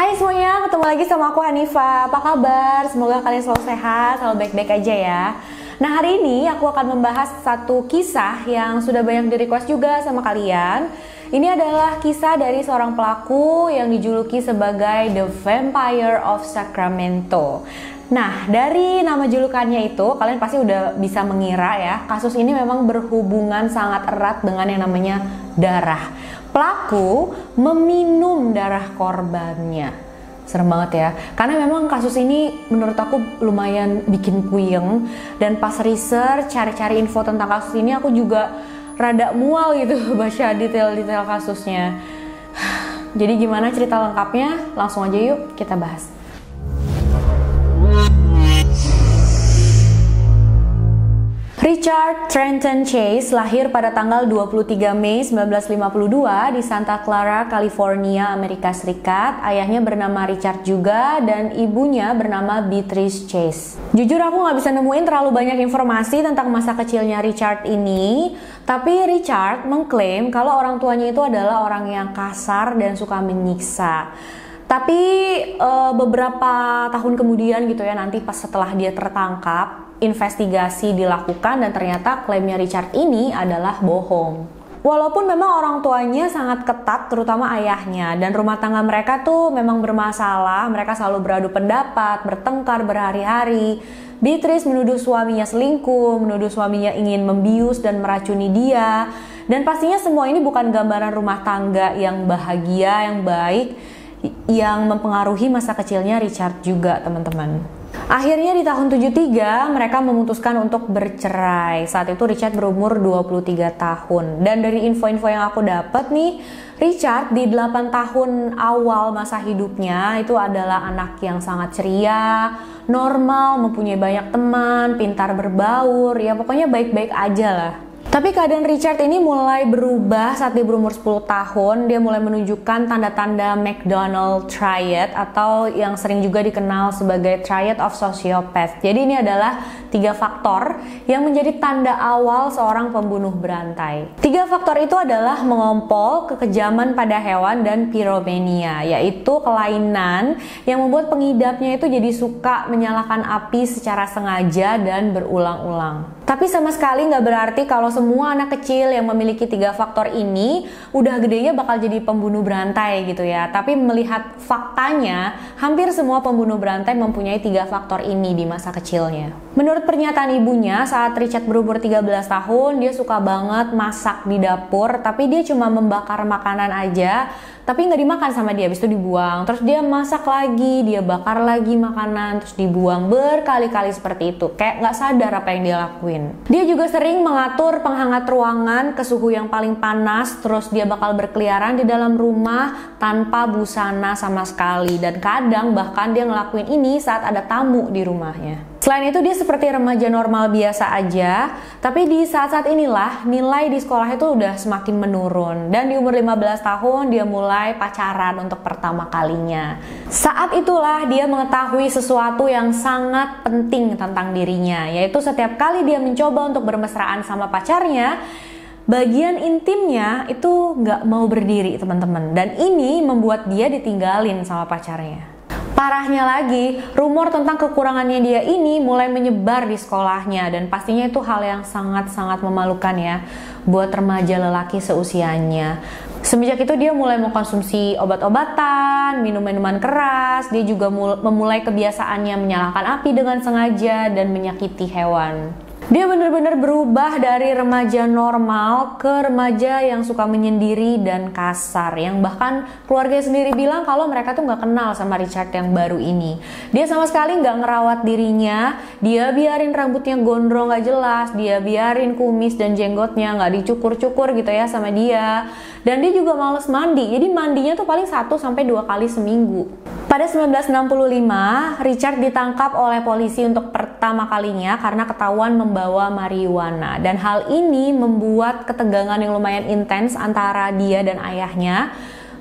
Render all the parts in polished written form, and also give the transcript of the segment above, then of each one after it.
Hai semuanya, ketemu lagi sama aku Hanifa. Apa kabar? Semoga kalian selalu sehat, selalu baik-baik aja ya. Nah, hari ini aku akan membahas satu kisah yang sudah banyak di-request juga sama kalian. Ini adalah kisah dari seorang pelaku yang dijuluki sebagai The Vampire of Sacramento. Nah, dari nama julukannya itu, kalian pasti udah bisa mengira ya, kasus ini memang berhubungan sangat erat dengan yang namanya darah. Pelaku meminum darah korbannya. Serem banget ya, karena memang kasus ini menurut aku lumayan bikin puyeng. Dan pas research, cari-cari info tentang kasus ini, aku juga rada mual gitu baca detail-detail kasusnya. Jadi gimana cerita lengkapnya? Langsung aja yuk kita bahas. Richard Trenton Chase lahir pada tanggal 23 Mei 1952 di Santa Clara, California, Amerika Serikat. Ayahnya bernama Richard juga dan ibunya bernama Beatrice Chase. Jujur aku nggak bisa nemuin terlalu banyak informasi tentang masa kecilnya Richard ini, tapi Richard mengklaim kalau orang tuanya itu adalah orang yang kasar dan suka menyiksa. Tapi beberapa tahun kemudian gitu ya, nanti pas setelah dia tertangkap, investigasi dilakukan dan ternyata klaimnya Richard ini adalah bohong. Walaupun memang orang tuanya sangat ketat, terutama ayahnya, dan rumah tangga mereka tuh memang bermasalah, mereka selalu beradu pendapat, bertengkar berhari-hari. Beatrice menuduh suaminya selingkuh, menuduh suaminya ingin membius dan meracuni dia, dan pastinya semua ini bukan gambaran rumah tangga yang bahagia, yang baik, yang mempengaruhi masa kecilnya Richard juga, teman-teman. Akhirnya di tahun 73 mereka memutuskan untuk bercerai. Saat itu Richard berumur 23 tahun. Dan dari info-info yang aku dapat nih, Richard di 8 tahun awal masa hidupnya itu adalah anak yang sangat ceria, normal, mempunyai banyak teman, pintar berbaur, ya pokoknya baik-baik aja lah. Tapi keadaan Richard ini mulai berubah saat dia berumur 10 tahun. Dia mulai menunjukkan tanda-tanda McDonald Triad atau yang sering juga dikenal sebagai Triad of Sociopath. Jadi ini adalah 3 faktor yang menjadi tanda awal seorang pembunuh berantai. 3 faktor itu adalah mengompol, kekejaman pada hewan, dan pyromania, yaitu kelainan yang membuat pengidapnya itu jadi suka menyalakan api secara sengaja dan berulang-ulang. Tapi sama sekali nggak berarti kalau semua anak kecil yang memiliki 3 faktor ini udah gedenya bakal jadi pembunuh berantai gitu ya. Tapi melihat faktanya, hampir semua pembunuh berantai mempunyai 3 faktor ini di masa kecilnya. Menurut pernyataan ibunya, saat Richard berumur 13 tahun, dia suka banget masak di dapur, tapi dia cuma membakar makanan aja, tapi nggak dimakan sama dia, habis itu dibuang. Terus dia masak lagi, dia bakar lagi makanan, terus dibuang berkali-kali seperti itu. Kayak nggak sadar apa yang dia lakuin. Dia juga sering mengatur penghangat ruangan ke suhu yang paling panas, terus dia bakal berkeliaran di dalam rumah tanpa busana sama sekali. Dan kadang bahkan dia ngelakuin ini saat ada tamu di rumahnya. Selain itu dia seperti remaja normal biasa aja, tapi di saat-saat inilah nilai di sekolah itu udah semakin menurun. Dan di umur 15 tahun dia mulai pacaran untuk pertama kalinya. Saat itulah dia mengetahui sesuatu yang sangat penting tentang dirinya, yaitu setiap kali dia mencoba untuk bermesraan sama pacarnya, bagian intimnya itu nggak mau berdiri, teman-teman. Dan ini membuat dia ditinggalin sama pacarnya. Parahnya lagi, rumor tentang kekurangannya dia ini mulai menyebar di sekolahnya, dan pastinya itu hal yang sangat-sangat memalukan ya buat remaja lelaki seusianya. Semenjak itu dia mulai mengkonsumsi obat-obatan, minum minuman keras, dia juga memulai kebiasaannya menyalakan api dengan sengaja dan menyakiti hewan. Dia benar-benar berubah dari remaja normal ke remaja yang suka menyendiri dan kasar, yang bahkan keluarga sendiri bilang kalau mereka tuh nggak kenal sama Richard yang baru ini. Dia sama sekali nggak ngerawat dirinya, dia biarin rambutnya gondrong nggak jelas, dia biarin kumis dan jenggotnya nggak dicukur-cukur gitu ya sama dia. Dan dia juga males mandi, jadi mandinya tuh paling 1-2 kali seminggu. Pada 1965, Richard ditangkap oleh polisi untuk pertama kalinya karena ketahuan membawa marijuana. Dan hal ini membuat ketegangan yang lumayan intens antara dia dan ayahnya.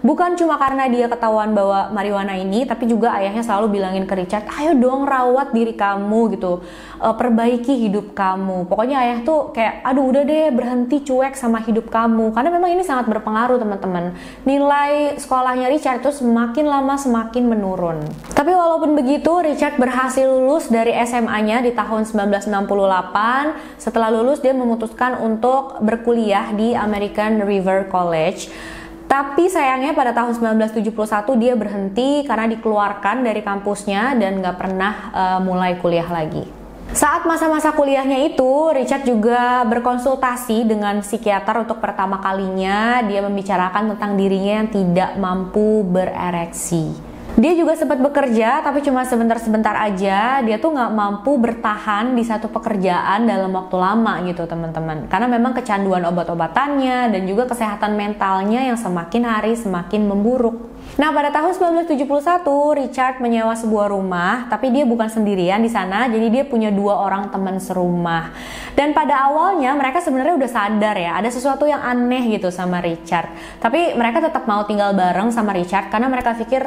Bukan cuma karena dia ketahuan bawa marijuana ini, tapi juga ayahnya selalu bilangin ke Richard, ayo dong rawat diri kamu gitu, perbaiki hidup kamu. Pokoknya ayah tuh kayak, aduh udah deh berhenti cuek sama hidup kamu. Karena memang ini sangat berpengaruh teman-teman. Nilai sekolahnya Richard tuh semakin lama semakin menurun. Tapi walaupun begitu, Richard berhasil lulus dari SMA-nya di tahun 1968. Setelah lulus dia memutuskan untuk berkuliah di American River College. Tapi sayangnya pada tahun 1971 dia berhenti karena dikeluarkan dari kampusnya dan nggak pernah mulai kuliah lagi. Saat masa-masa kuliahnya itu, Richard juga berkonsultasi dengan psikiater untuk pertama kalinya. Dia membicarakan tentang dirinya yang tidak mampu berereksi. Dia juga sempat bekerja, tapi cuma sebentar-sebentar aja. Dia tuh nggak mampu bertahan di satu pekerjaan dalam waktu lama gitu teman-teman. Karena memang kecanduan obat-obatannya dan juga kesehatan mentalnya yang semakin hari semakin memburuk. Nah, pada tahun 1971, Richard menyewa sebuah rumah, tapi dia bukan sendirian di sana, jadi dia punya 2 orang teman serumah. Dan pada awalnya mereka sebenarnya udah sadar ya, ada sesuatu yang aneh gitu sama Richard. Tapi mereka tetap mau tinggal bareng sama Richard karena mereka pikir,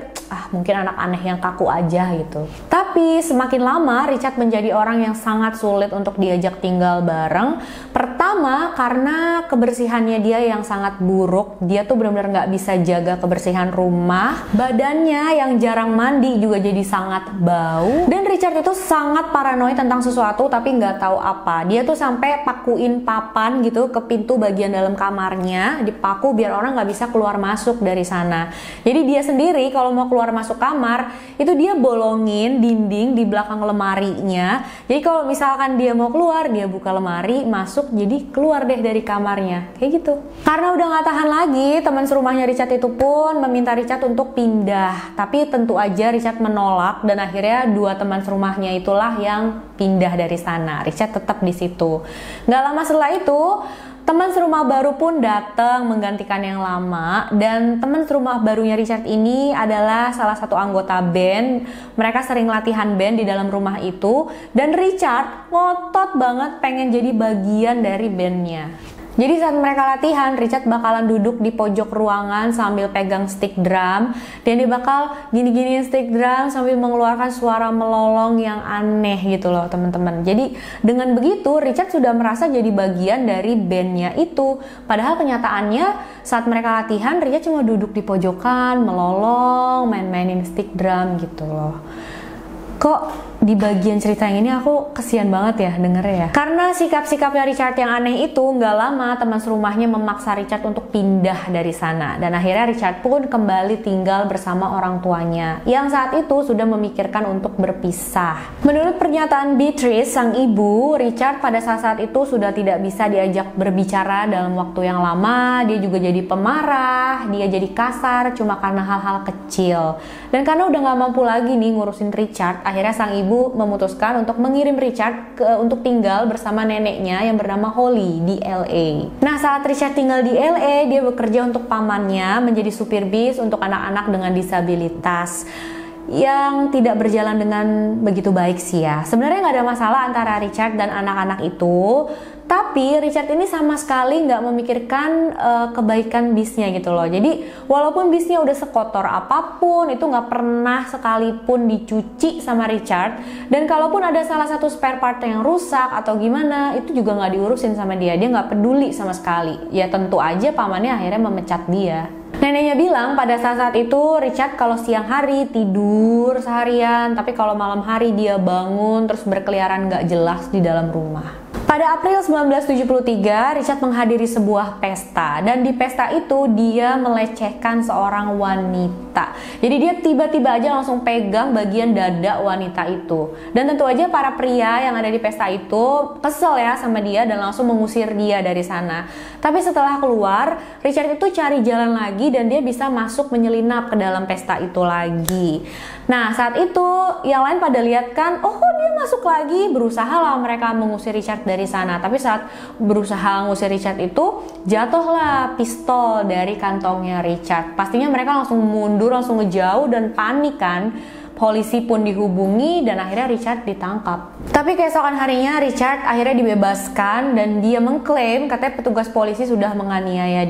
mungkin anak aneh yang kaku aja gitu. Tapi semakin lama Richard menjadi orang yang sangat sulit untuk diajak tinggal bareng. Pertama, karena kebersihannya dia yang sangat buruk, dia tuh benar-benar nggak bisa jaga kebersihan rumah. Badannya yang jarang mandi juga jadi sangat bau. Dan Richard itu sangat paranoid tentang sesuatu tapi nggak tahu apa. Dia tuh sampai pakuin papan gitu ke pintu bagian dalam kamarnya, dipaku biar orang nggak bisa keluar masuk dari sana. Jadi dia sendiri kalau mau keluar masuk kamar itu dia bolongin dinding di belakang lemarinya. Jadi kalau misalkan dia mau keluar, dia buka lemari, masuk, jadi keluar deh dari kamarnya kayak gitu. Karena udah nggak tahan lagi, teman serumahnya Richard itu pun meminta Richard untuk pindah. Tapi tentu aja Richard menolak dan akhirnya 2 teman serumahnya itulah yang pindah dari sana. Richard tetap di situ. Nggak lama setelah itu, teman serumah baru pun datang menggantikan yang lama. Dan teman serumah barunya Richard ini adalah salah satu anggota band. Mereka sering latihan band di dalam rumah itu. Dan Richard ngotot banget pengen jadi bagian dari bandnya. Jadi saat mereka latihan, Richard bakalan duduk di pojok ruangan sambil pegang stick drum. Dan dia bakal gini-giniin stick drum sambil mengeluarkan suara melolong yang aneh gitu loh teman-teman. Jadi dengan begitu Richard sudah merasa jadi bagian dari bandnya itu. Padahal kenyataannya saat mereka latihan, Richard cuma duduk di pojokan, melolong, main-mainin stick drum gitu loh. Kok di bagian cerita yang ini aku kesian banget ya dengernya ya. Karena sikap-sikapnya Richard yang aneh itu, nggak lama teman serumahnya memaksa Richard untuk pindah dari sana. Dan akhirnya Richard pun kembali tinggal bersama orang tuanya yang saat itu sudah memikirkan untuk berpisah. Menurut pernyataan Beatrice, sang ibu, Richard pada saat itu sudah tidak bisa diajak berbicara dalam waktu yang lama. Dia juga jadi pemarah, dia jadi kasar cuma karena hal-hal kecil. Dan karena udah nggak mampu lagi nih ngurusin Richard, akhirnya sang ibu memutuskan untuk mengirim Richard untuk tinggal bersama neneknya yang bernama Holly di LA. Nah, saat Richard tinggal di LA, dia bekerja untuk pamannya menjadi supir bis untuk anak-anak dengan disabilitas. Yang tidak berjalan dengan begitu baik sih ya. Sebenarnya nggak ada masalah antara Richard dan anak-anak itu, tapi Richard ini sama sekali nggak memikirkan kebaikan bisnya gitu loh. Jadi walaupun bisnya udah sekotor apapun, itu nggak pernah sekalipun dicuci sama Richard. Dan kalaupun ada salah satu spare part yang rusak atau gimana, itu juga nggak diurusin sama dia. Dia nggak peduli sama sekali. Ya tentu aja pamannya akhirnya memecat dia. Neneknya bilang pada saat itu Richard kalau siang hari tidur seharian, tapi kalau malam hari dia bangun terus berkeliaran gak jelas di dalam rumah. Pada April 1973, Richard menghadiri sebuah pesta dan di pesta itu dia melecehkan seorang wanita. Jadi dia tiba-tiba aja langsung pegang bagian dada wanita itu. Dan tentu aja para pria yang ada di pesta itu kesel ya sama dia dan langsung mengusir dia dari sana. Tapi setelah keluar, Richard itu cari jalan lagi dan dia bisa masuk menyelinap ke dalam pesta itu lagi. Nah, saat itu yang lain pada lihat kan, oh dia masuk lagi, berusaha lah mereka mengusir Richard dari sana. Tapi saat berusaha mengusir Richard itu, jatuhlah pistol dari kantongnya Richard. Pastinya mereka langsung mundur, langsung ngejauh dan panik kan. polisi pun dihubungi dan akhirnya Richard ditangkap. Tapi keesokan harinya Richard akhirnya dibebaskan dan dia mengklaim katanya petugas polisi sudah menganiaya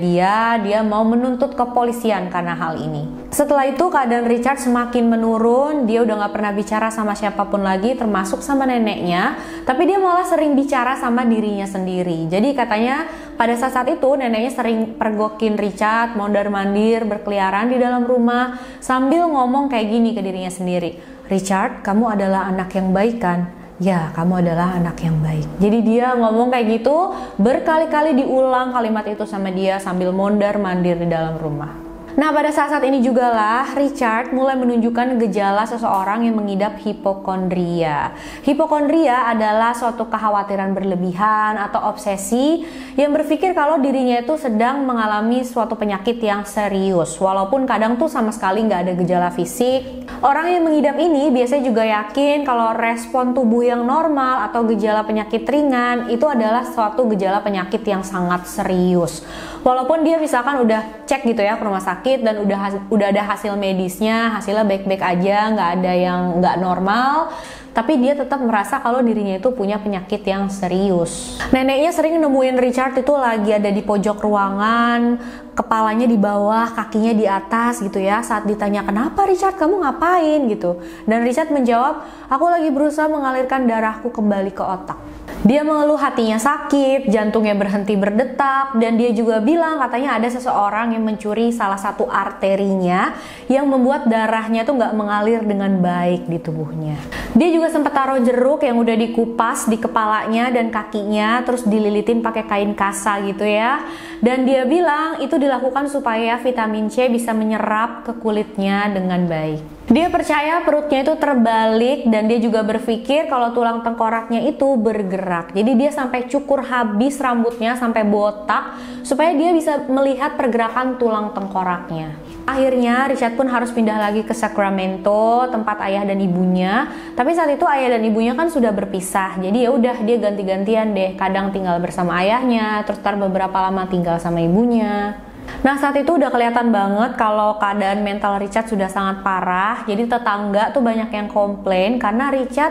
dia mau menuntut kepolisian karena hal ini. Setelah itu keadaan Richard semakin menurun, dia udah gak pernah bicara sama siapapun lagi termasuk sama neneknya, tapi dia malah sering bicara sama dirinya sendiri. Jadi katanya pada saat itu neneknya sering pergokin Richard mondar-mandir berkeliaran di dalam rumah sambil ngomong kayak gini ke dirinya sendiri. Richard, kamu adalah anak yang baik kan? Ya, kamu adalah anak yang baik. Jadi dia ngomong kayak gitu, berkali-kali diulang kalimat itu sama dia sambil mondar-mandir di dalam rumah. Nah, pada saat-saat ini juga lah Richard mulai menunjukkan gejala seseorang yang mengidap hipokondria. Hipokondria adalah suatu kekhawatiran berlebihan atau obsesi yang berpikir kalau dirinya itu sedang mengalami suatu penyakit yang serius, walaupun kadang tuh sama sekali nggak ada gejala fisik. Orang yang mengidap ini biasanya juga yakin kalau respon tubuh yang normal atau gejala penyakit ringan itu adalah suatu gejala penyakit yang sangat serius. Walaupun dia misalkan udah cek gitu ya ke rumah sakit dan udah ada hasil medisnya, hasilnya baik-baik aja, nggak ada yang nggak normal, tapi dia tetap merasa kalau dirinya itu punya penyakit yang serius. Neneknya sering nemuin Richard itu lagi ada di pojok ruangan, kepalanya di bawah, kakinya di atas gitu ya. Saat ditanya, kenapa Richard, kamu ngapain gitu? Dan Richard menjawab, aku lagi berusaha mengalirkan darahku kembali ke otak. Dia mengeluh hatinya sakit, jantungnya berhenti berdetak, dan dia juga bilang katanya ada seseorang yang mencuri salah satu arterinya yang membuat darahnya tuh nggak mengalir dengan baik di tubuhnya. Dia juga sempat taruh jeruk yang udah dikupas di kepalanya dan kakinya, terus dililitin pakai kain kasa gitu ya. Dan dia bilang itu dilakukan supaya vitamin C bisa menyerap ke kulitnya dengan baik. Dia percaya perutnya itu terbalik dan dia juga berpikir kalau tulang tengkoraknya itu bergerak. Jadi dia sampai cukur habis rambutnya sampai botak supaya dia bisa melihat pergerakan tulang tengkoraknya. Akhirnya Richard pun harus pindah lagi ke Sacramento, tempat ayah dan ibunya. Tapi saat itu ayah dan ibunya kan sudah berpisah. Jadi ya udah dia ganti-gantian deh, kadang tinggal bersama ayahnya, terus beberapa lama tinggal sama ibunya. Nah, saat itu udah kelihatan banget kalau keadaan mental Richard sudah sangat parah. Jadi tetangga tuh banyak yang komplain karena Richard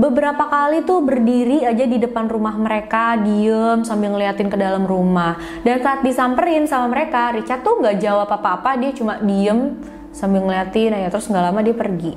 beberapa kali tuh berdiri aja di depan rumah mereka, diem sambil ngeliatin ke dalam rumah. Dan saat disamperin sama mereka, Richard tuh nggak jawab apa-apa, dia cuma diem sambil ngeliatin aja, terus nggak lama dia pergi.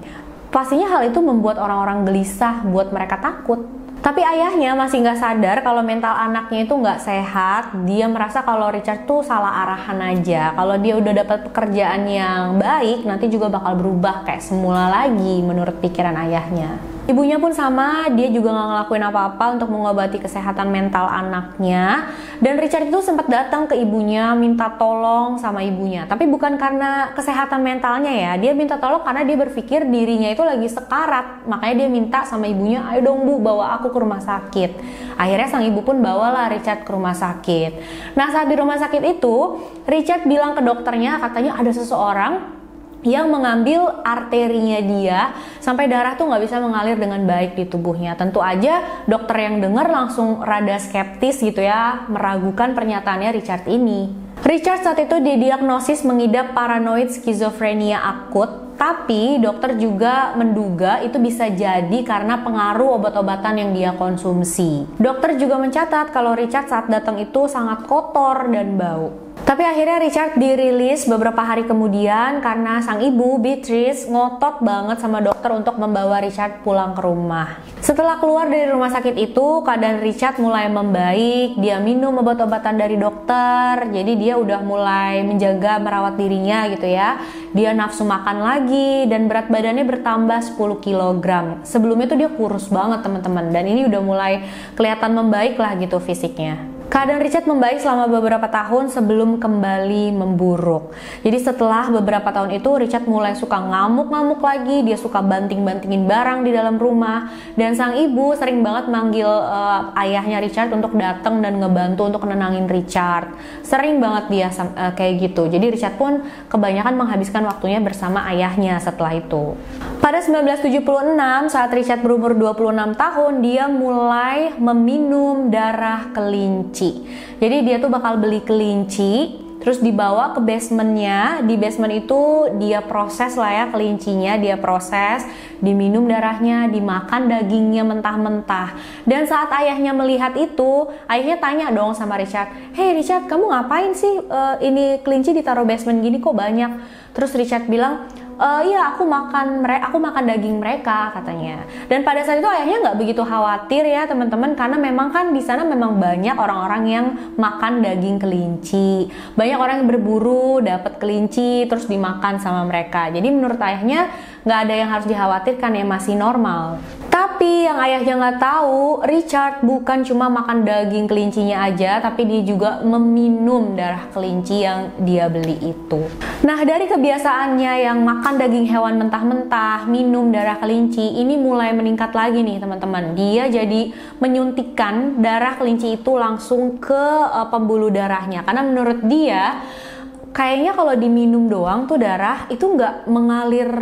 Pastinya hal itu membuat orang-orang gelisah, buat mereka takut. Tapi ayahnya masih nggak sadar kalau mental anaknya itu nggak sehat. Dia merasa kalau Richard tuh salah arahan aja. Kalau dia udah dapat pekerjaan yang baik, nanti juga bakal berubah kayak semula lagi menurut pikiran ayahnya. Ibunya pun sama, dia juga nggak ngelakuin apa-apa untuk mengobati kesehatan mental anaknya. Dan Richard itu sempat datang ke ibunya minta tolong sama ibunya. Tapi bukan karena kesehatan mentalnya ya, dia minta tolong karena dia berpikir dirinya itu lagi sekarat. Makanya dia minta sama ibunya, ayo dong bu, bawa aku ke rumah sakit. Akhirnya sang ibu pun bawalah Richard ke rumah sakit. Nah, saat di rumah sakit itu, Richard bilang ke dokternya katanya ada seseorang yang mengambil arterinya dia sampai darah tuh nggak bisa mengalir dengan baik di tubuhnya. Tentu aja dokter yang dengar langsung rada skeptis gitu ya, meragukan pernyataannya Richard ini. Richard saat itu didiagnosis mengidap paranoid skizofrenia akut. Tapi dokter juga menduga itu bisa jadi karena pengaruh obat-obatan yang dia konsumsi. Dokter juga mencatat kalau Richard saat datang itu sangat kotor dan bau. Tapi akhirnya Richard dirilis beberapa hari kemudian karena sang ibu, Beatrice, ngotot banget sama dokter untuk membawa Richard pulang ke rumah. Setelah keluar dari rumah sakit itu, keadaan Richard mulai membaik. Dia minum obat-obatan dari dokter, jadi dia udah mulai menjaga merawat dirinya gitu ya. Dia nafsu makan lagi dan berat badannya bertambah 10 kg. Sebelumnya tuh dia kurus banget teman-teman, dan ini udah mulai kelihatan membaik lah gitu fisiknya. Keadaan Richard membaik selama beberapa tahun sebelum kembali memburuk. Jadi setelah beberapa tahun itu Richard mulai suka ngamuk-ngamuk lagi, dia suka banting-bantingin barang di dalam rumah, dan sang ibu sering banget manggil ayahnya Richard untuk datang dan ngebantu untuk nenangin Richard. Sering banget dia kayak gitu. Jadi Richard pun kebanyakan menghabiskan waktunya bersama ayahnya setelah itu. Pada 1976 saat Richard berumur 26 tahun, dia mulai meminum darah kelinci. Jadi dia tuh bakal beli kelinci, terus dibawa ke basementnya. Di basement itu dia proses lah ya kelincinya, dia proses, diminum darahnya, dimakan dagingnya mentah-mentah. Dan saat ayahnya melihat itu, ayahnya tanya dong sama Richard, "Hey Richard, kamu ngapain sih ini kelinci ditaruh basement gini kok banyak?" Terus Richard bilang, "Iya, aku makan daging mereka," katanya. Dan pada saat itu ayahnya nggak begitu khawatir ya teman-teman, karena memang kan di sana memang banyak orang-orang yang makan daging kelinci, banyak orang yang berburu dapat kelinci terus dimakan sama mereka. Jadi menurut ayahnya nggak ada yang harus dikhawatirkan ya, masih normal. Tapi yang ayahnya nggak tahu, Richard bukan cuma makan daging kelincinya aja, tapi dia juga meminum darah kelinci yang dia beli itu. Nah, dari kebiasaannya yang makan daging hewan mentah-mentah, minum darah kelinci, ini mulai meningkat lagi nih teman-teman. Dia jadi menyuntikkan darah kelinci itu langsung ke pembuluh darahnya, karena menurut dia kayaknya kalau diminum doang tuh darah itu nggak mengalir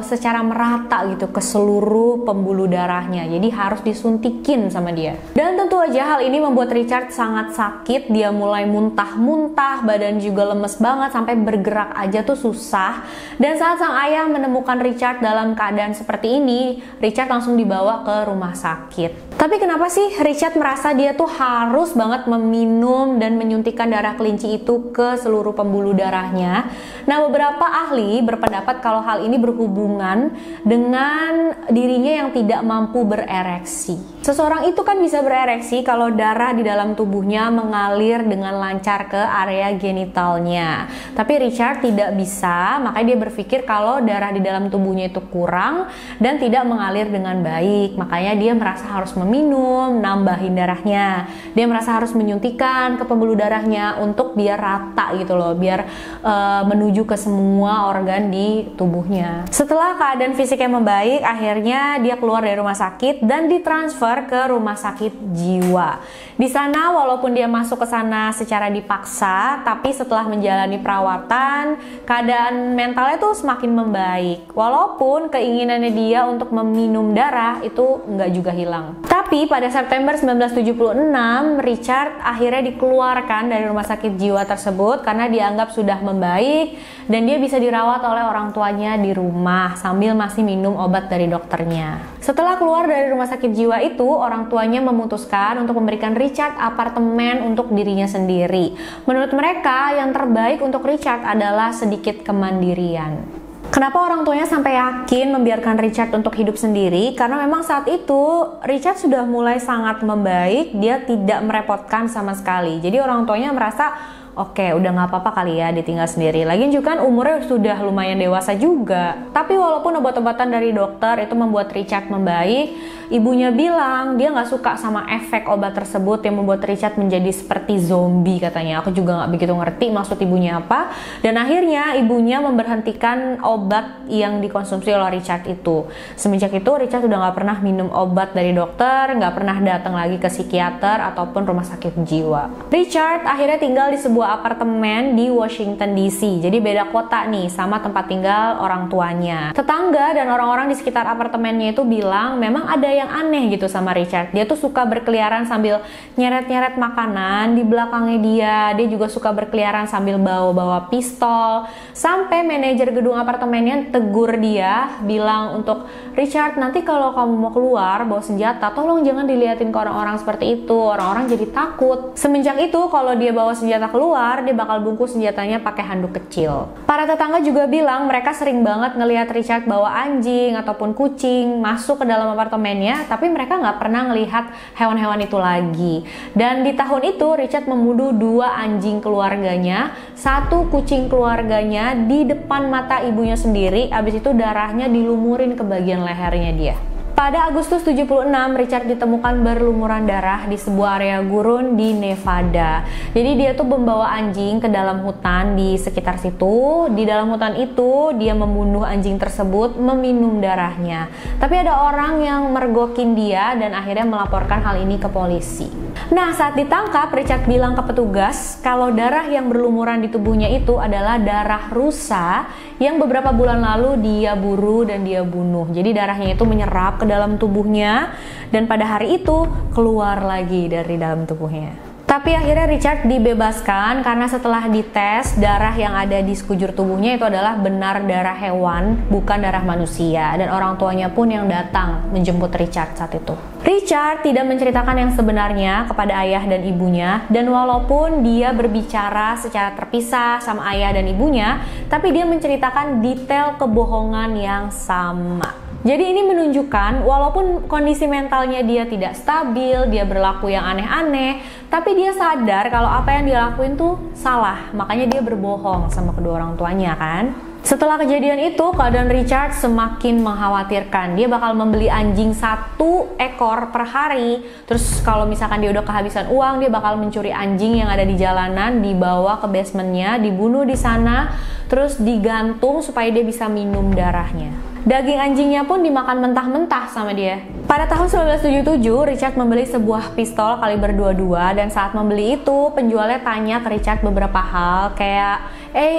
secara merata gitu ke seluruh pembuluh darahnya, jadi harus disuntikin sama dia. Dan tentu aja hal ini membuat Richard sangat sakit, dia mulai muntah-muntah, badan juga lemes banget, sampai bergerak aja tuh susah. Dan saat sang ayah menemukan Richard dalam keadaan seperti ini, Richard langsung dibawa ke rumah sakit. Tapi kenapa sih Richard merasa dia tuh harus banget meminum dan menyuntikkan darah kelinci itu ke seluruh pembuluh darahnya? Nah, beberapa ahli berpendapat kalau hal ini berhubungan dengan dirinya yang tidak mampu berereksi. Seseorang itu kan bisa berereksi kalau darah di dalam tubuhnya mengalir dengan lancar ke area genitalnya. Tapi Richard tidak bisa, makanya dia berpikir kalau darah di dalam tubuhnya itu kurang dan tidak mengalir dengan baik. Makanya dia merasa harus meminum, nambahin darahnya. Dia merasa harus menyuntikkan ke pembuluh darahnya untuk biar rata gitu loh, biar menuju ke semua organ di tubuhnya. Setelah keadaan fisiknya membaik, akhirnya dia keluar dari rumah sakit dan ditransfer ke rumah sakit jiwa. Di sana walaupun dia masuk ke sana secara dipaksa, tapi setelah menjalani perawatan, keadaan mentalnya tuh semakin membaik. Walaupun keinginannya dia untuk meminum darah itu nggak juga hilang. Tapi pada September 1976, Richard akhirnya dikeluarkan dari rumah sakit jiwa tersebut karena dianggap sudah membaik dan dia bisa dirawat oleh orang tuanya di rumah sambil masih minum obat dari dokternya. Setelah keluar dari rumah sakit jiwa itu, orang tuanya memutuskan untuk memberikan Richard apartemen untuk dirinya sendiri. Menurut mereka, yang terbaik untuk Richard adalah sedikit kemandirian. Kenapa orang tuanya sampai yakin membiarkan Richard untuk hidup sendiri? Karena memang saat itu Richard sudah mulai sangat membaik, dia tidak merepotkan sama sekali. Jadi orang tuanya merasa, oke, udah nggak apa-apa kali ya ditinggal sendiri. Lagian juga kan umurnya sudah lumayan dewasa juga. Tapi walaupun obat-obatan dari dokter itu membuat Richard membaik, ibunya bilang dia nggak suka sama efek obat tersebut yang membuat Richard menjadi seperti zombie katanya. Aku juga nggak begitu ngerti maksud ibunya apa. Dan akhirnya ibunya memberhentikan obat yang dikonsumsi oleh Richard itu. Semenjak itu Richard udah nggak pernah minum obat dari dokter, nggak pernah datang lagi ke psikiater ataupun rumah sakit jiwa. Richard akhirnya tinggal di sebuah apartemen di Washington DC. Jadi beda kota nih sama tempat tinggal orang tuanya. Tetangga dan orang-orang di sekitar apartemennya itu bilang memang ada yang aneh gitu sama Richard. Dia tuh suka berkeliaran sambil nyeret-nyeret makanan di belakangnya dia. Dia juga suka berkeliaran sambil bawa-bawa pistol. Sampai manajer gedung apartemennya tegur dia, bilang untuk Richard, nanti kalau kamu mau keluar bawa senjata, tolong jangan diliatin ke orang-orang seperti itu. Orang-orang jadi takut. Semenjak itu kalau dia bawa senjata keluar, dia bakal bungkus senjatanya pakai handuk kecil. Para tetangga juga bilang mereka sering banget ngelihat Richard bawa anjing ataupun kucing masuk ke dalam apartemennya, tapi mereka nggak pernah ngelihat hewan-hewan itu lagi. Dan di tahun itu Richard membunuh 2 anjing keluarganya, 1 kucing keluarganya di depan mata ibunya sendiri. Abis itu darahnya dilumurin ke bagian lehernya dia. Pada Agustus 76, Richard ditemukan berlumuran darah di sebuah area gurun di Nevada. Jadi dia tuh membawa anjing ke dalam hutan di sekitar situ. Di dalam hutan itu dia membunuh anjing tersebut, meminum darahnya. Tapi ada orang yang mergokin dia dan akhirnya melaporkan hal ini ke polisi. Nah, saat ditangkap, Richard bilang ke petugas kalau darah yang berlumuran di tubuhnya itu adalah darah rusa yang beberapa bulan lalu dia buru dan dia bunuh. Jadi darahnya itu menyerap ke dalam tubuhnya dan pada hari itu keluar lagi dari dalam tubuhnya. Tapi akhirnya Richard dibebaskan karena setelah dites, darah yang ada di sekujur tubuhnya itu adalah benar darah hewan, bukan darah manusia. Dan orang tuanya pun yang datang menjemput Richard saat itu. Richard tidak menceritakan yang sebenarnya kepada ayah dan ibunya, dan walaupun dia berbicara secara terpisah sama ayah dan ibunya, tapi dia menceritakan detail kebohongan yang sama. Jadi ini menunjukkan walaupun kondisi mentalnya dia tidak stabil, dia berlaku yang aneh-aneh, tapi dia sadar kalau apa yang dia lakuin tuh salah, makanya dia berbohong sama kedua orang tuanya kan. Setelah kejadian itu, keadaan Richard semakin mengkhawatirkan. Dia bakal membeli anjing 1 ekor per hari. Terus kalau misalkan dia udah kehabisan uang, dia bakal mencuri anjing yang ada di jalanan, dibawa ke basementnya, dibunuh di sana, terus digantung supaya dia bisa minum darahnya. Daging anjingnya pun dimakan mentah-mentah sama dia. Pada tahun 1977, Richard membeli sebuah pistol kaliber 22 dan saat membeli itu, penjualnya tanya ke Richard beberapa hal kayak,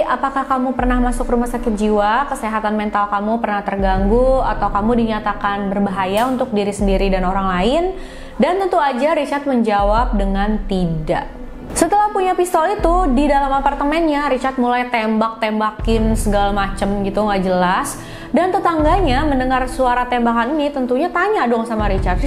apakah kamu pernah masuk rumah sakit jiwa, kesehatan mental kamu pernah terganggu, atau kamu dinyatakan berbahaya untuk diri sendiri dan orang lain? Dan tentu aja Richard menjawab dengan tidak. Setelah punya pistol itu, di dalam apartemennya Richard mulai tembak-tembakin segala macem gitu, nggak jelas. Dan tetangganya mendengar suara tembakan ini tentunya tanya dong sama Richard,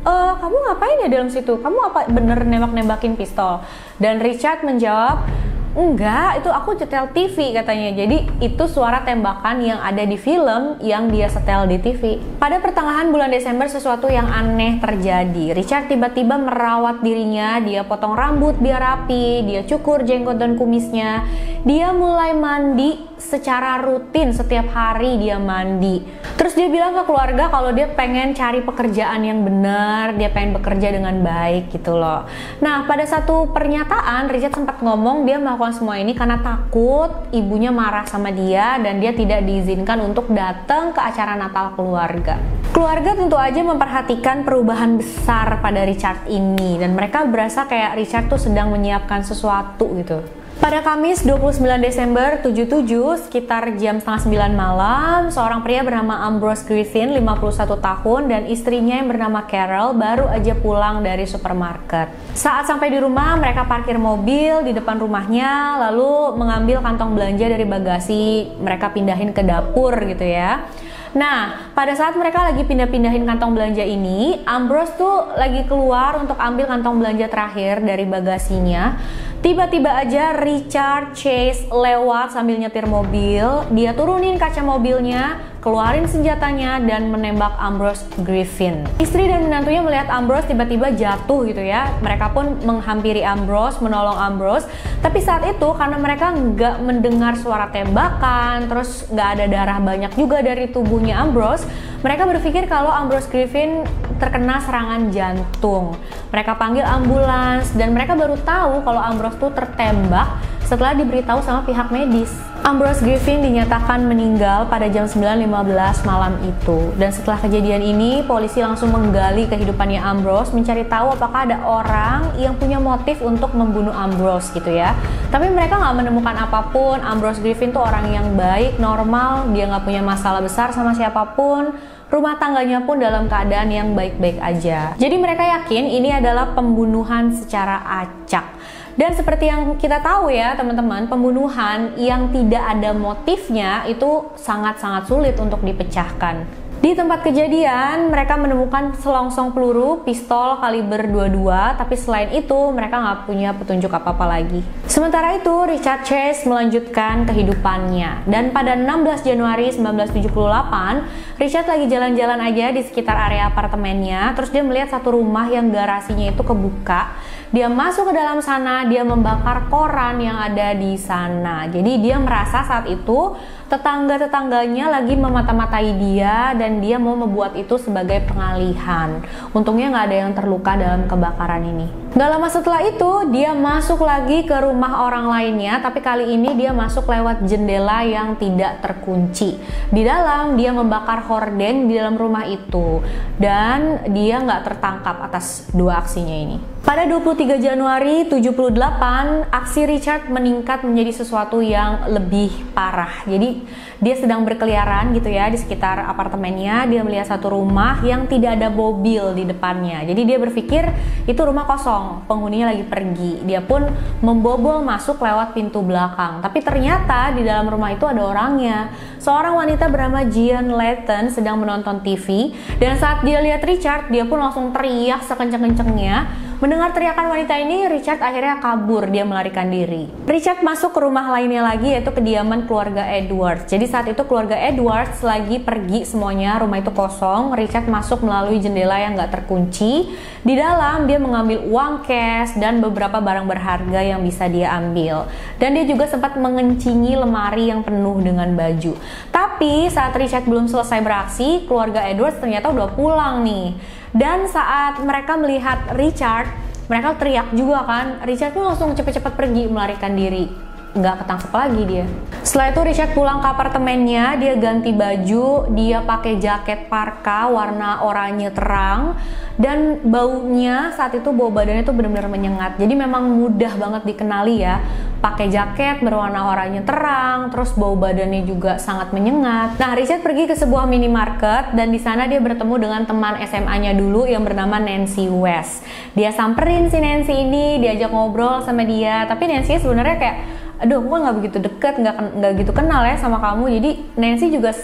kamu ngapain ya dalam situ? Kamu apa bener nembak-nembakin pistol? Dan Richard menjawab, enggak, itu aku setel TV katanya. Jadi itu suara tembakan yang ada di film yang dia setel di TV. Pada pertengahan bulan Desember sesuatu yang aneh terjadi. Richard tiba-tiba merawat dirinya, dia potong rambut biar rapi, dia cukur jenggot dan kumisnya. Dia mulai mandi secara rutin, setiap hari dia mandi. Terus dia bilang ke keluarga kalau dia pengen cari pekerjaan yang benar, dia pengen bekerja dengan baik gitu loh. Nah, pada satu pernyataan Richard sempat ngomong dia melakukan semua ini karena takut ibunya marah sama dia dan dia tidak diizinkan untuk datang ke acara Natal keluarga. Keluarga tentu aja memperhatikan perubahan besar pada Richard ini dan mereka berasa kayak Richard tuh sedang menyiapkan sesuatu gitu. Pada Kamis 29 Desember 77, sekitar jam setengah 9 malam, seorang pria bernama Ambrose Griffin, 51 tahun, dan istrinya yang bernama Carol baru aja pulang dari supermarket. Saat sampai di rumah, mereka parkir mobil di depan rumahnya, lalu mengambil kantong belanja dari bagasi, mereka pindahin ke dapur gitu ya. Nah, pada saat mereka lagi pindah-pindahin kantong belanja ini, Ambrose tuh lagi keluar untuk ambil kantong belanja terakhir dari bagasinya. Tiba-tiba aja Richard Chase lewat sambil nyetir mobil. Dia turunin kaca mobilnya, keluarin senjatanya dan menembak Ambrose Griffin. Istri dan menantunya melihat Ambrose tiba-tiba jatuh gitu ya. Mereka pun menghampiri Ambrose, menolong Ambrose. Tapi saat itu karena mereka nggak mendengar suara tembakan, terus nggak ada darah banyak juga dari tubuhnya Ambrose, mereka berpikir kalau Ambrose Griffin terkena serangan jantung. Mereka panggil ambulans dan mereka baru tahu kalau Ambrose tuh tertembak setelah diberitahu sama pihak medis. Ambrose Griffin dinyatakan meninggal pada jam 9.15 malam itu. Dan setelah kejadian ini, polisi langsung menggali kehidupannya Ambrose, mencari tahu apakah ada orang yang punya motif untuk membunuh Ambrose gitu ya. Tapi mereka nggak menemukan apapun. Ambrose Griffin tuh orang yang baik, normal, dia nggak punya masalah besar sama siapapun. Rumah tangganya pun dalam keadaan yang baik-baik aja. Jadi mereka yakin ini adalah pembunuhan secara acak. Dan seperti yang kita tahu ya teman-teman, pembunuhan yang tidak ada motifnya itu sangat-sangat sulit untuk dipecahkan. Di tempat kejadian, mereka menemukan selongsong peluru pistol kaliber 22, tapi selain itu mereka nggak punya petunjuk apa-apa lagi. Sementara itu, Richard Chase melanjutkan kehidupannya. Dan pada 16 Januari 1978, Richard lagi jalan-jalan aja di sekitar area apartemennya, terus dia melihat satu rumah yang garasinya itu kebuka. Dia masuk ke dalam sana, dia membakar koran yang ada di sana. Jadi dia merasa saat itu tetangga-tetangganya lagi memata-matai dia dan dia mau membuat itu sebagai pengalihan. Untungnya nggak ada yang terluka dalam kebakaran ini. Gak lama setelah itu, dia masuk lagi ke rumah orang lainnya, tapi kali ini dia masuk lewat jendela yang tidak terkunci. Di dalam, dia membakar horden di dalam rumah itu. Dan dia nggak tertangkap atas dua aksinya ini. Pada 23 Januari 78, aksi Richard meningkat menjadi sesuatu yang lebih parah. Jadi Jadi dia sedang berkeliaran gitu ya di sekitar apartemennya. Dia melihat satu rumah yang tidak ada mobil di depannya. Jadi dia berpikir itu rumah kosong, penghuninya lagi pergi. Dia pun membobol masuk lewat pintu belakang. Tapi ternyata di dalam rumah itu ada orangnya. Seorang wanita bernama Jean Layton sedang menonton TV, dan saat dia lihat Richard, dia pun langsung teriak sekencang-kencangnya. Mendengar teriakan wanita ini, Richard akhirnya kabur, dia melarikan diri. Richard masuk ke rumah lainnya lagi, yaitu kediaman keluarga Edwards. Jadi saat itu keluarga Edwards lagi pergi semuanya, rumah itu kosong. Richard masuk melalui jendela yang gak terkunci. Di dalam dia mengambil uang cash dan beberapa barang berharga yang bisa dia ambil. Dan dia juga sempat mengencingi lemari yang penuh dengan baju. Tapi saat Richard belum selesai beraksi, keluarga Edwards ternyata udah pulang nih. Dan saat mereka melihat Richard, mereka teriak juga kan. Richard pun langsung cepet-cepet pergi melarikan diri. Nggak ketangkep lagi dia. Setelah itu Richard pulang ke apartemennya, dia ganti baju, dia pakai jaket parka warna oranye terang, dan baunya saat itu bau badannya tuh benar-benar menyengat. Jadi memang mudah banget dikenali ya. Pakai jaket berwarna oranye terang, terus bau badannya juga sangat menyengat. Nah, Richard pergi ke sebuah minimarket dan di sana dia bertemu dengan teman SMA-nya dulu yang bernama Nancy West. Dia samperin si Nancy ini, diajak ngobrol sama dia, tapi Nancy sebenarnya kayak, aduh aku kan nggak begitu deket, nggak gitu kenal ya sama kamu. Jadi Nancy juga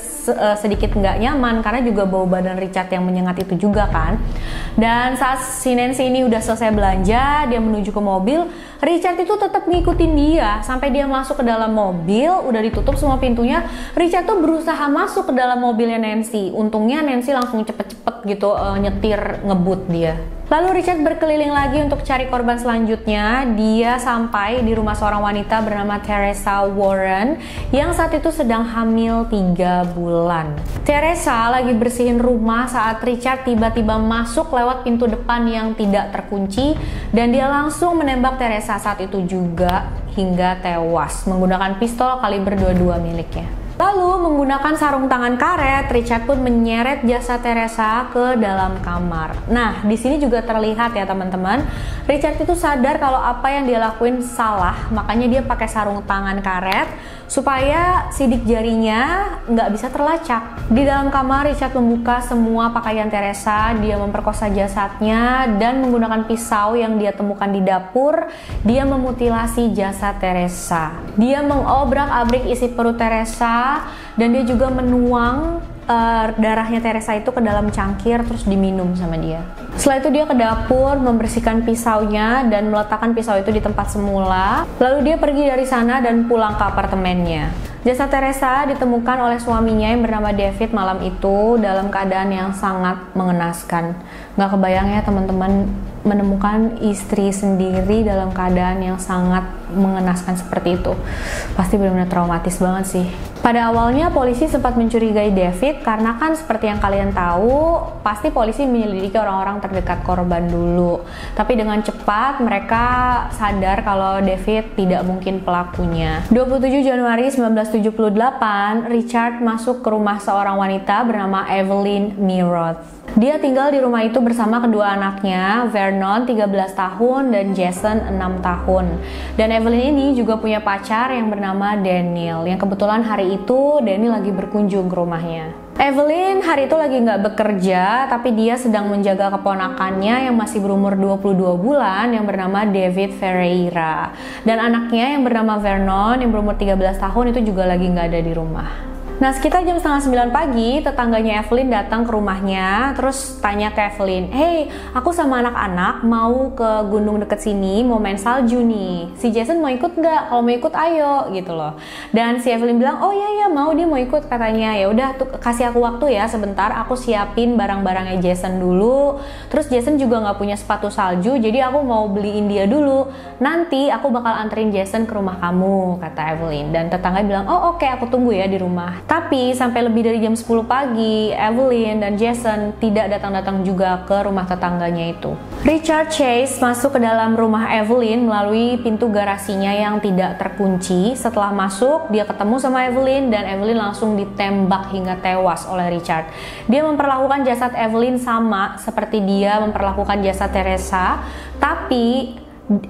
sedikit nggak nyaman karena juga bau badan Richard yang menyengat itu juga kan. Dan saat si Nancy ini udah selesai belanja, dia menuju ke mobil, Richard itu tetap ngikutin dia sampai dia masuk ke dalam mobil, udah ditutup semua pintunya. Richard tuh berusaha masuk ke dalam mobilnya Nancy. Untungnya Nancy langsung cepet-cepet gitu nyetir ngebut dia. Lalu Richard berkeliling lagi untuk cari korban selanjutnya. Dia sampai di rumah seorang wanita bernama Teresa Warren yang saat itu sedang hamil 3 bulan. Teresa lagi bersihin rumah saat Richard tiba-tiba masuk lewat pintu depan yang tidak terkunci, dan dia langsung menembak Teresa saat itu juga hingga tewas menggunakan pistol kaliber 22 miliknya. Lalu menggunakan sarung tangan karet, Richard pun menyeret jasad Teresa ke dalam kamar. Nah, di sini juga terlihat ya teman-teman, Richard itu sadar kalau apa yang dia lakuin salah, makanya dia pakai sarung tangan karet supaya sidik jarinya nggak bisa terlacak. Di dalam kamar, Richard membuka semua pakaian Teresa, dia memperkosa jasadnya, dan menggunakan pisau yang dia temukan di dapur, dia memutilasi jasad Teresa. Dia mengobrak-abrik isi perut Teresa, dan dia juga menuang darahnya Teresa itu ke dalam cangkir terus diminum sama dia. Setelah itu dia ke dapur membersihkan pisaunya dan meletakkan pisau itu di tempat semula. Lalu dia pergi dari sana dan pulang ke apartemennya. Jasad Teresa ditemukan oleh suaminya yang bernama David malam itu dalam keadaan yang sangat mengenaskan. Nggak kebayang ya teman-teman, menemukan istri sendiri dalam keadaan yang sangat mengenaskan seperti itu. Pasti benar-benar traumatis banget sih. Pada awalnya polisi sempat mencurigai David karena kan seperti yang kalian tahu, pasti polisi menyelidiki orang-orang terdekat korban dulu. Tapi dengan cepat mereka sadar kalau David tidak mungkin pelakunya. 27 Januari 1978, Richard masuk ke rumah seorang wanita bernama Evelyn Miroth. Dia tinggal di rumah itu bersama kedua anaknya, Vernon 13 tahun dan Jason 6 tahun. Dan Evelyn ini juga punya pacar yang bernama Daniel, yang kebetulan hari itu Daniel lagi berkunjung ke rumahnya. Evelyn hari itu lagi nggak bekerja, tapi dia sedang menjaga keponakannya yang masih berumur 22 bulan yang bernama David Ferreira. Dan anaknya yang bernama Vernon yang berumur 13 tahun itu juga lagi nggak ada di rumah. Nah, sekitar jam setengah 9 pagi, tetangganya Evelyn datang ke rumahnya, terus tanya ke Evelyn, "Hey, aku sama anak-anak mau ke gunung deket sini, mau main salju nih. Si Jason mau ikut nggak? Kalau mau ikut, ayo," gitu loh. Dan si Evelyn bilang, "Oh iya mau, dia mau ikut," katanya. "Ya udah, kasih aku waktu ya sebentar, aku siapin barang-barangnya Jason dulu. Terus Jason juga nggak punya sepatu salju, jadi aku mau beliin dia dulu. Nanti aku bakal anterin Jason ke rumah kamu," kata Evelyn. Dan tetangga bilang, "Oh oke, aku tunggu ya di rumah." Tapi sampai lebih dari jam 10 pagi, Evelyn dan Jason tidak datang-datang juga ke rumah tetangganya itu. Richard Chase masuk ke dalam rumah Evelyn melalui pintu garasinya yang tidak terkunci. Setelah masuk, dia ketemu sama Evelyn dan Evelyn langsung ditembak hingga tewas oleh Richard. Dia memperlakukan jasad Evelyn sama seperti dia memperlakukan jasad Teresa, tapi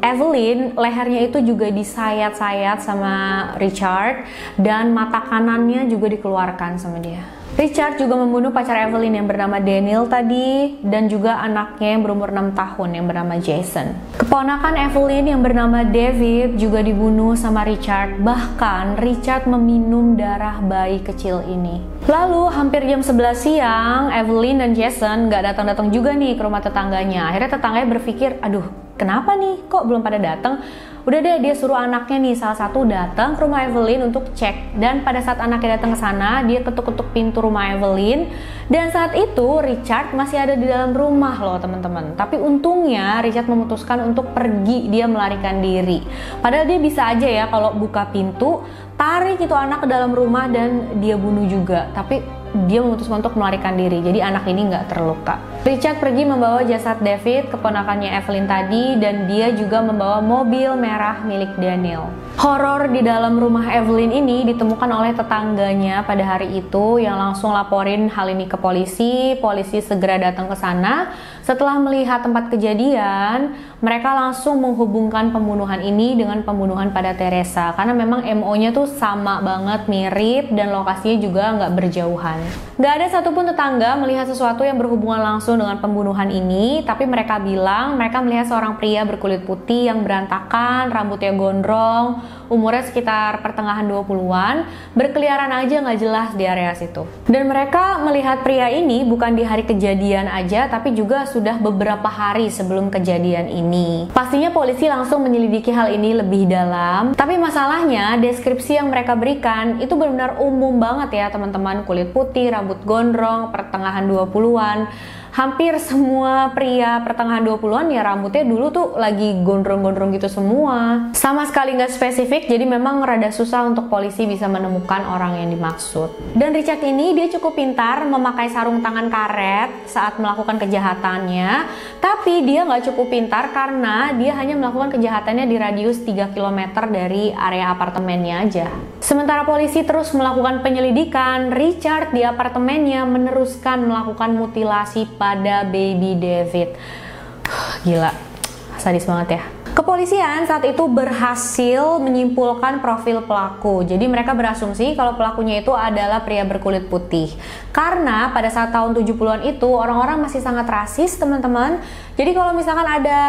Evelyn lehernya itu juga disayat-sayat sama Richard dan mata kanannya juga dikeluarkan sama dia. Richard juga membunuh pacar Evelyn yang bernama Daniel tadi dan juga anaknya yang berumur 6 tahun yang bernama Jason. Keponakan Evelyn yang bernama David juga dibunuh sama Richard, bahkan Richard meminum darah bayi kecil ini. Lalu hampir jam 11 siang, Evelyn dan Jason nggak datang-datang juga nih ke rumah tetangganya. Akhirnya tetangganya berpikir, aduh kenapa nih kok belum pada datang? Udah deh, dia suruh anaknya nih salah satu datang ke rumah Evelyn untuk cek. Dan pada saat anaknya datang ke sana, dia ketuk-ketuk pintu rumah Evelyn. Dan saat itu Richard masih ada di dalam rumah loh teman-teman. Tapi untungnya Richard memutuskan untuk pergi, dia melarikan diri. Padahal dia bisa aja ya kalau buka pintu, tarik itu anak ke dalam rumah dan dia bunuh juga. Tapi dia memutuskan untuk melarikan diri, jadi anak ini nggak terluka. Richard pergi membawa jasad David, keponakannya Evelyn tadi, dan dia juga membawa mobil merah milik Daniel. Horor di dalam rumah Evelyn ini ditemukan oleh tetangganya pada hari itu yang langsung laporin hal ini ke polisi. Polisi segera datang ke sana. Setelah melihat tempat kejadian, mereka langsung menghubungkan pembunuhan ini dengan pembunuhan pada Teresa karena memang MO-nya tuh sama banget, mirip, dan lokasinya juga nggak berjauhan. Nggak ada satupun tetangga melihat sesuatu yang berhubungan langsung dengan pembunuhan ini, tapi mereka bilang mereka melihat seorang pria berkulit putih yang berantakan, rambutnya gondrong, umurnya sekitar pertengahan 20-an, berkeliaran aja nggak jelas di area situ. Dan mereka melihat pria ini bukan di hari kejadian aja, tapi juga sudah beberapa hari sebelum kejadian ini. Pastinya polisi langsung menyelidiki hal ini lebih dalam, tapi masalahnya deskripsi yang mereka berikan itu benar-benar umum banget ya teman-teman, kulit putih, rambut gondrong, pertengahan 20-an. Hampir semua pria pertengahan 20-an ya rambutnya dulu tuh lagi gondrong-gondrong gitu semua. Sama sekali nggak spesifik, jadi memang rada susah untuk polisi bisa menemukan orang yang dimaksud. Dan Richard ini dia cukup pintar memakai sarung tangan karet saat melakukan kejahatannya, tapi dia nggak cukup pintar karena dia hanya melakukan kejahatannya di radius 3 km dari area apartemennya aja. Sementara polisi terus melakukan penyelidikan, Richard di apartemennya meneruskan melakukan mutilasi pada baby David. Gila, sadis banget ya. Kepolisian saat itu berhasil menyimpulkan profil pelaku. Jadi mereka berasumsi kalau pelakunya itu adalah pria berkulit putih. Karena pada saat tahun 70-an itu orang-orang masih sangat rasis, teman-teman. Jadi kalau misalkan ada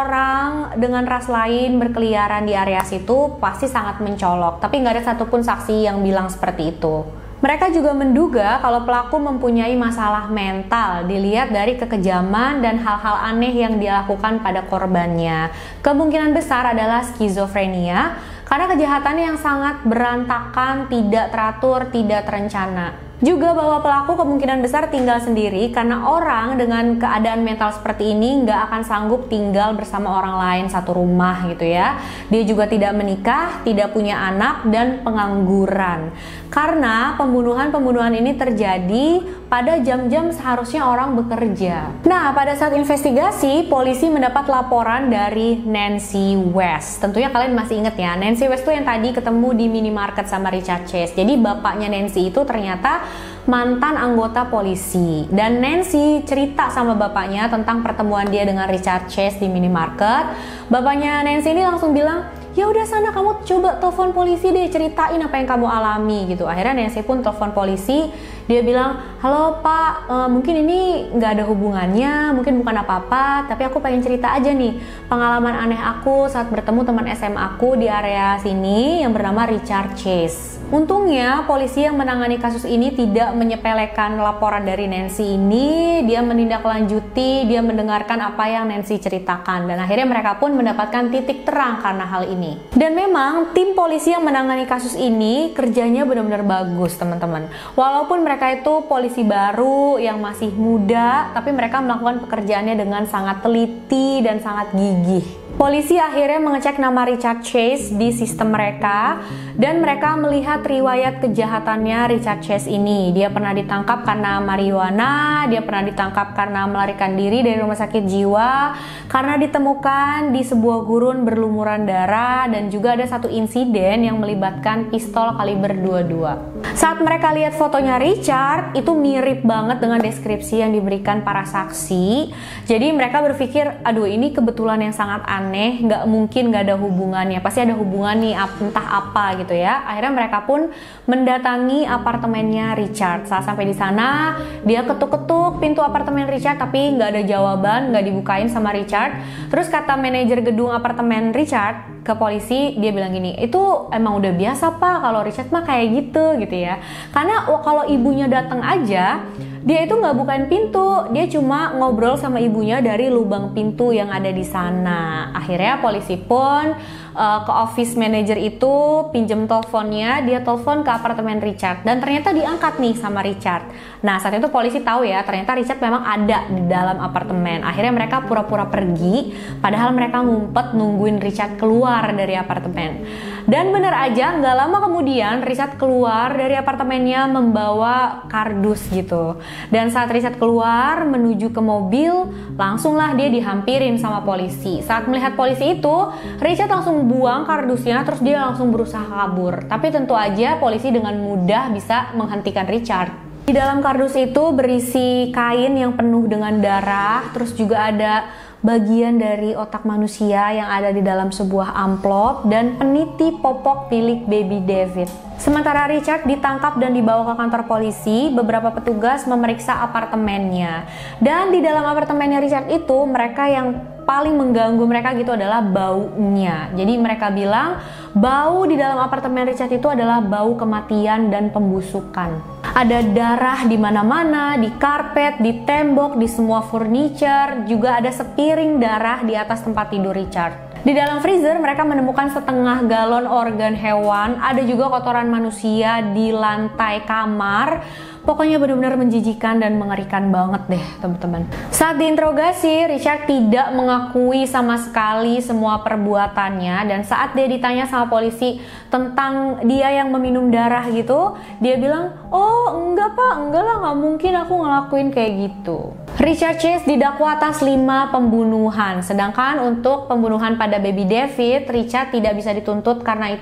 orang dengan ras lain berkeliaran di area situ, pasti sangat mencolok. Tapi nggak ada satupun saksi yang bilang seperti itu. Mereka juga menduga kalau pelaku mempunyai masalah mental dilihat dari kekejaman dan hal-hal aneh yang dia lakukan pada korbannya. Kemungkinan besar adalah skizofrenia karena kejahatannya yang sangat berantakan, tidak teratur, tidak terencana. Juga bahwa pelaku kemungkinan besar tinggal sendiri karena orang dengan keadaan mental seperti ini nggak akan sanggup tinggal bersama orang lain satu rumah gitu ya. Dia juga tidak menikah, tidak punya anak, dan pengangguran. Karena pembunuhan ini terjadi pada jam-jam seharusnya orang bekerja. Nah, pada saat investigasi, polisi mendapat laporan dari Nancy West. Tentunya kalian masih inget ya, Nancy West itu yang tadi ketemu di minimarket sama Richard Chase. Jadi bapaknya Nancy itu ternyata mantan anggota polisi. Dan Nancy cerita sama bapaknya tentang pertemuan dia dengan Richard Chase di minimarket. Bapaknya Nancy ini langsung bilang, ya udah sana kamu coba telepon polisi deh, ceritain apa yang kamu alami gitu. Akhirnya Nancy pun telepon polisi. Dia bilang, halo pak, mungkin ini nggak ada hubungannya, mungkin bukan apa-apa, tapi aku pengen cerita aja nih pengalaman aneh aku saat bertemu teman SMA aku di area sini yang bernama Richard Chase. Untungnya polisi yang menangani kasus ini tidak menyepelekan laporan dari Nancy ini. Dia menindaklanjuti, dia mendengarkan apa yang Nancy ceritakan, dan akhirnya mereka pun mendapatkan titik terang karena hal ini. Dan memang tim polisi yang menangani kasus ini kerjanya benar-benar bagus teman-teman. Walaupun mereka itu polisi baru yang masih muda, tapi mereka melakukan pekerjaannya dengan sangat teliti dan sangat gigih. Polisi akhirnya mengecek nama Richard Chase di sistem mereka, dan mereka melihat riwayat kejahatannya Richard Chase ini. Dia pernah ditangkap karena marijuana, dia pernah ditangkap karena melarikan diri dari rumah sakit jiwa, karena ditemukan di sebuah gurun berlumuran darah, dan juga ada satu insiden yang melibatkan pistol kaliber 22. Saat mereka lihat fotonya Richard, itu mirip banget dengan deskripsi yang diberikan para saksi. Jadi mereka berpikir, aduh ini kebetulan yang sangat aneh aneh, nggak mungkin nggak ada hubungannya, pasti ada hubungan nih, entah apa gitu ya. Akhirnya mereka pun mendatangi apartemennya Richard. Saat sampai di sana, dia ketuk-ketuk pintu apartemen Richard, tapi nggak ada jawaban, nggak dibukain sama Richard. Terus kata manajer gedung apartemen Richard ke polisi, dia bilang gini, itu emang udah biasa Pak, kalau Richard mah kayak gitu ya. Karena kalau ibunya datang aja, dia itu nggak bukain pintu, dia cuma ngobrol sama ibunya dari lubang pintu yang ada di sana. Akhirnya polisi pun ke office manager itu pinjem teleponnya, dia telepon ke apartemen Richard dan ternyata diangkat nih sama Richard. Nah saat itu polisi tahu ya, ternyata Richard memang ada di dalam apartemen. Akhirnya mereka pura-pura pergi, padahal mereka ngumpet nungguin Richard keluar dari apartemen. Dan bener aja, nggak lama kemudian Richard keluar dari apartemennya membawa kardus gitu. Dan saat Richard keluar menuju ke mobil, langsunglah dia dihampirin sama polisi. Saat melihat polisi itu, Richard langsung buang kardusnya, terus dia langsung berusaha kabur. Tapi tentu aja polisi dengan mudah bisa menghentikan Richard. Di dalam kardus itu berisi kain yang penuh dengan darah, terus juga ada bagian dari otak manusia yang ada di dalam sebuah amplop dan peniti popok milik baby David. Sementara Richard ditangkap dan dibawa ke kantor polisi, beberapa petugas memeriksa apartemennya. Dan di dalam apartemennya Richard itu, mereka yang paling mengganggu mereka gitu adalah baunya. Jadi mereka bilang bau di dalam apartemen Richard itu adalah bau kematian dan pembusukan. Ada darah di mana-mana, di karpet, di tembok, di semua furniture, juga ada sepiring darah di atas tempat tidur Richard. Di dalam freezer mereka menemukan setengah galon organ hewan, ada juga kotoran manusia di lantai kamar. Pokoknya benar-benar menjijikan dan mengerikan banget deh teman-teman. Saat diinterogasi, Richard tidak mengakui sama sekali semua perbuatannya. Dan saat dia ditanya sama polisi tentang dia yang meminum darah gitu, dia bilang, oh enggak Pak, enggak lah, nggak mungkin aku ngelakuin kayak gitu. Richard Chase didakwa atas 5 pembunuhan. Sedangkan untuk pembunuhan pada baby David, Richard tidak bisa dituntut karena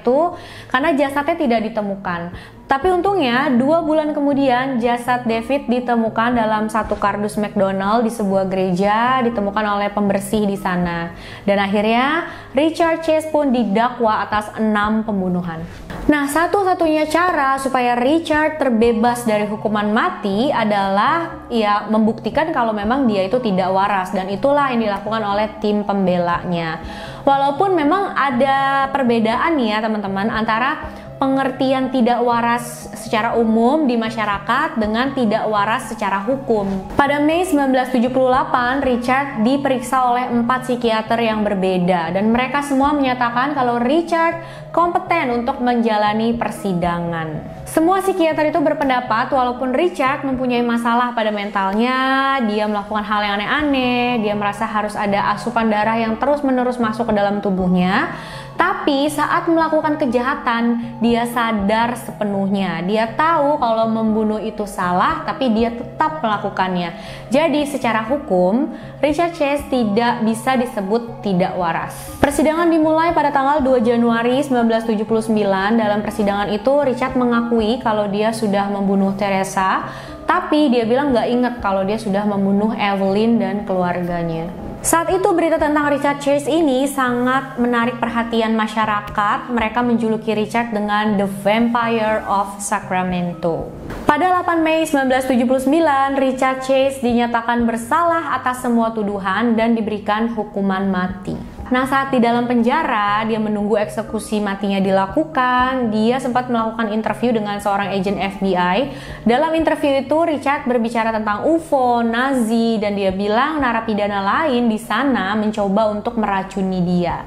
jasadnya tidak ditemukan. Tapi untungnya 2 bulan kemudian jasad David ditemukan dalam satu kardus McDonald di sebuah gereja, ditemukan oleh pembersih di sana. Dan akhirnya Richard Chase pun didakwa atas 6 pembunuhan. Nah, satu-satunya cara supaya Richard terbebas dari hukuman mati adalah ya membuktikan kalau memang dia itu tidak waras, dan itulah yang dilakukan oleh tim pembelanya. Walaupun memang ada perbedaan nih ya teman-teman antara pengertian tidak waras secara umum di masyarakat dengan tidak waras secara hukum. Pada Mei 1978, Richard diperiksa oleh 4 psikiater yang berbeda dan mereka semua menyatakan kalau Richard kompeten untuk menjalani persidangan. Semua psikiater itu berpendapat walaupun Richard mempunyai masalah pada mentalnya, dia melakukan hal yang aneh-aneh, dia merasa harus ada asupan darah yang terus-menerus masuk ke dalam tubuhnya, tapi saat melakukan kejahatan, dia sadar sepenuhnya. Dia tahu kalau membunuh itu salah, tapi dia tetap melakukannya. Jadi secara hukum, Richard Chase tidak bisa disebut tidak waras. Persidangan dimulai pada tanggal 2 Januari 1979. Dalam persidangan itu, Richard mengakui kalau dia sudah membunuh Teresa, tapi dia bilang nggak inget kalau dia sudah membunuh Evelyn dan keluarganya. Saat itu berita tentang Richard Chase ini sangat menarik perhatian masyarakat. Mereka menjuluki Richard dengan The Vampire of Sacramento. Pada 8 Mei 1979, Richard Chase dinyatakan bersalah atas semua tuduhan dan diberikan hukuman mati. Nah, saat di dalam penjara, dia menunggu eksekusi matinya dilakukan. Dia sempat melakukan interview dengan seorang agen FBI. Dalam interview itu, Richard berbicara tentang UFO, Nazi, dan dia bilang narapidana lain di sana mencoba untuk meracuni dia.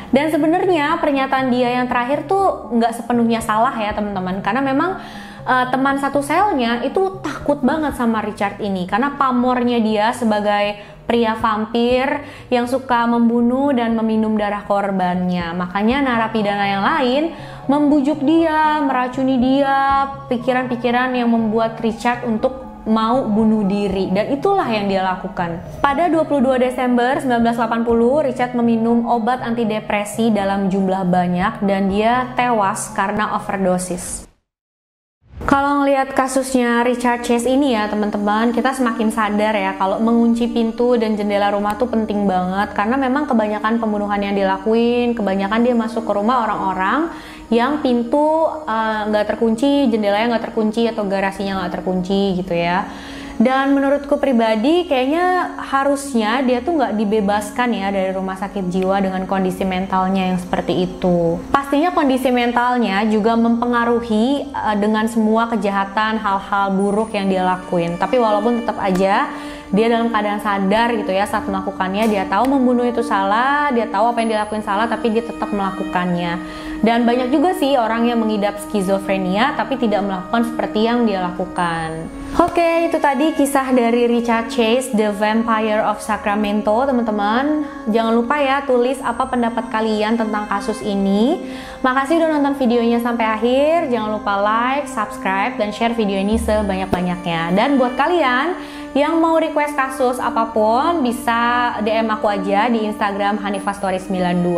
Dan sebenarnya pernyataan dia yang terakhir tuh nggak sepenuhnya salah ya teman-teman, karena memang teman satu selnya itu takut banget sama Richard ini karena pamornya dia sebagai pria vampir yang suka membunuh dan meminum darah korbannya. Makanya narapidana yang lain membujuk dia, meracuni dia, pikiran-pikiran yang membuat Richard untuk mau bunuh diri, dan itulah yang dia lakukan. Pada 22 Desember 1980, Richard meminum obat antidepresi dalam jumlah banyak dan dia tewas karena overdosis. Kalau ngelihat kasusnya Richard Chase ini ya teman-teman, kita semakin sadar ya kalau mengunci pintu dan jendela rumah tuh penting banget, karena memang kebanyakan pembunuhan yang dilakuin, kebanyakan dia masuk ke rumah orang-orang yang pintu nggak terkunci, jendelanya nggak terkunci, atau garasinya nggak terkunci gitu ya. Dan menurutku pribadi kayaknya harusnya dia tuh nggak dibebaskan ya dari rumah sakit jiwa dengan kondisi mentalnya yang seperti itu. Pastinya kondisi mentalnya juga mempengaruhi dengan semua kejahatan, hal-hal buruk yang dia lakuin. Tapi walaupun tetap aja dia dalam keadaan sadar gitu ya saat melakukannya, dia tahu membunuh itu salah, dia tahu apa yang dia lakuin salah, tapi dia tetap melakukannya. Dan banyak juga sih orang yang mengidap skizofrenia tapi tidak melakukan seperti yang dia lakukan. Oke, itu tadi kisah dari Richard Chase, The Vampire of Sacramento, teman-teman. Jangan lupa ya tulis apa pendapat kalian tentang kasus ini. Makasih udah nonton videonya sampai akhir. Jangan lupa like, subscribe, dan share video ini sebanyak-banyaknya. Dan buat kalian yang mau request kasus apapun, bisa DM aku aja di Instagram hanifahstory92.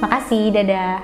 Makasih, dadah.